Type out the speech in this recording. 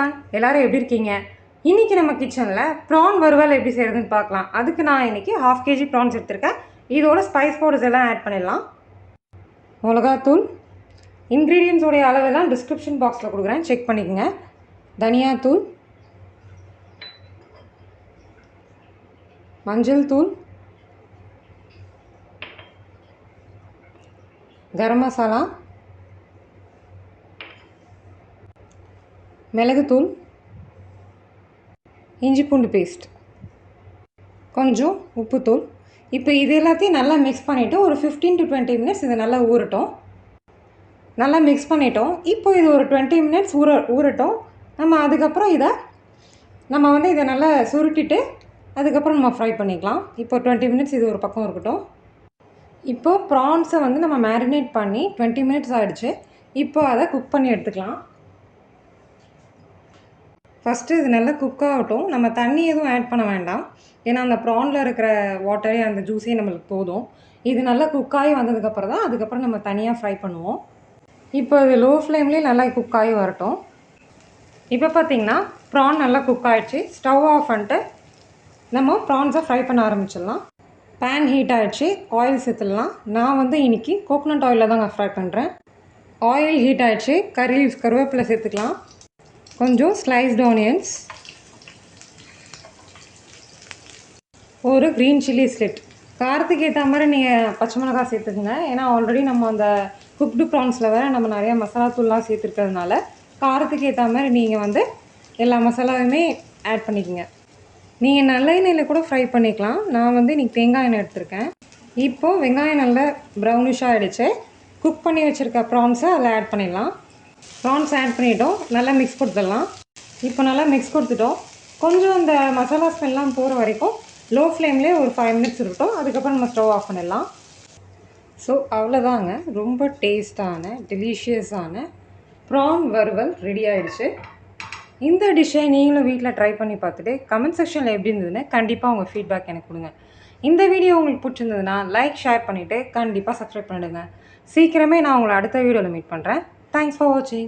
Everyone, எல்லாரும் எப்படி இருக்கீங்க? இன்றைக்கி நம்ம கிச்சனில் ப்ரான் வறுவல் எப்படி செய்கிறதுன்னு பார்க்கலாம். அதுக்கு நான் இன்றைக்கி 1/2 kg ப்ரான்ஸ் எடுத்திருக்கேன். இதோட ஸ்பைஸ் பவுடர்ஸ் எல்லாம் ஆட் பண்ணிடலாம். மிளகாத்தூள், இன்க்ரீடியன்ஸோடைய அளவெல்லாம் டிஸ்கிரிப்ஷன் பாக்ஸில் கொடுக்குறேன், செக் பண்ணிக்கோங்க. தனியாத்தூள், மஞ்சள் தூள், கரம் மசாலா, மிளகுத்தூள், இஞ்சி பூண்டு பேஸ்ட், கொஞ்சம் உப்புத்தூள். இப்போ இது எல்லாத்தையும் நல்லா மிக்ஸ் பண்ணிவிட்டு ஒரு 15 to 20 minutes இது நல்லா ஊறட்டும். நல்லா மிக்ஸ் பண்ணிட்டோம். இப்போ இது ஒரு 20 minutes ஊறட்டும். அதுக்கப்புறம் இதை நல்லா சுருட்டிட்டு அதுக்கப்புறம் நம்ம ஃப்ரை பண்ணிக்கலாம். இப்போ 20 minutes இது ஒரு பக்கம் இருக்கட்டும். இப்போது ப்ரான்ஸை நம்ம மேரினேட் பண்ணி 20 minutes ஆகிடுச்சு. இப்போ அதை குக் பண்ணி எடுத்துக்கலாம். ஃபஸ்ட்டு இது நல்லா குக் ஆகட்டும். நம்ம தண்ணி எதுவும் ஆட் பண்ண வேண்டாம், ஏன்னா அந்த ப்ரானில் இருக்கிற வாட்டரே அந்த ஜூஸே நம்மளுக்கு போதும். இது நல்லா குக் ஆகி வந்ததுக்கப்புறம் தான் அதுக்கப்புறம் நம்ம தனியாக ஃப்ரை பண்ணுவோம். இப்போ இது லோ ஃப்ளேம்லேயே நல்லா குக் ஆகி வரட்டும். இப்போ பார்த்திங்கன்னா ப்ரான் நல்லா குக் ஆகிடுச்சு. ஸ்டவ் ஆஃப் பண்ணிட்டு நம்ம ப்ரான்ஸை ஃப்ரை பண்ண ஆரம்பிச்சிடலாம். பேன் ஹீட் ஆகிடுச்சு, ஆயில் சேர்த்துடலாம். நான் இன்றைக்கி கோகோனட் ஆயிலில் தாங்க ஃப்ரை பண்ணுறேன். ஆயில் ஹீட் ஆகிடுச்சு, கருவேப்பிலை சேர்த்துக்கலாம். கொஞ்சம் ஸ்லைஸ்டு ஆனியன்ஸ், ஒரு க்ரீன் சில்லி ஸ்லிட். காரத்துக்கு ஏற்ற மாதிரி நீங்கள் பச்சை மிளகாய் சேர்த்துக்குங்க. ஏன்னா ஆல்ரெடி நம்ம அந்த குக்டு ப்ரான்ஸில் வேறு நம்ம நிறையா மசாலா தூள்லாம் சேர்த்துருக்கிறதுனால காரத்துக்கு ஏற்ற மாதிரி நீங்கள் எல்லா மசாலாவுமே ஆட் பண்ணிக்கோங்க. நீங்கள் நல்ல எண்ணெயில் கூட ஃப்ரை பண்ணிக்கலாம். நான் இன்றைக்கி தேங்காய் எண்ணெய் எடுத்திருக்கேன். இப்போது வெங்காயம் நல்லா ப்ரௌனிஷாக ஆகிடுச்சு. குக் பண்ணி வச்சுருக்க ப்ரான்ஸை அதில் ஆட் பண்ணிடலாம். ப்ரான்ஸ் ஆட் பண்ணிவிட்டோம், நல்லா மிக்ஸ் கொடுத்துடலாம். இப்போ நல்லா மிக்ஸ் கொடுத்துட்டோம். கொஞ்சம் அந்த மசாலா ஸ்மெல்லாம் போகிற வரைக்கும் லோ ஃப்ளேம்லேயே ஒரு 5 minutes இருக்கட்டும். அதுக்கப்புறம் நம்ம ஸ்டவ் ஆஃப் பண்ணிடலாம். ஸோ அவ்வளோதாங்க, ரொம்ப டேஸ்டான டெலிஷியஸான ப்ரான் வறுவல் ரெடி ஆகிடுச்சு. இந்த டிஷ்ஷை நீங்களும் வீட்டில் ட்ரை பண்ணி பார்த்துட்டு கமெண்ட் செக்ஷனில் எப்படி இருந்ததுன்னு கண்டிப்பாக உங்கள் ஃபீட்பேக் எனக்கு கொடுங்க. இந்த வீடியோ உங்களுக்கு பிடிச்சிருந்ததுன்னா லைக், ஷேர் பண்ணிவிட்டு கண்டிப்பாக சப்ஸ்கிரைப் பண்ணிவிடுங்க. சீக்கிரமே நான் உங்களை அடுத்த வீடியோவில் மீட் பண்ணுறேன். Thanks for watching.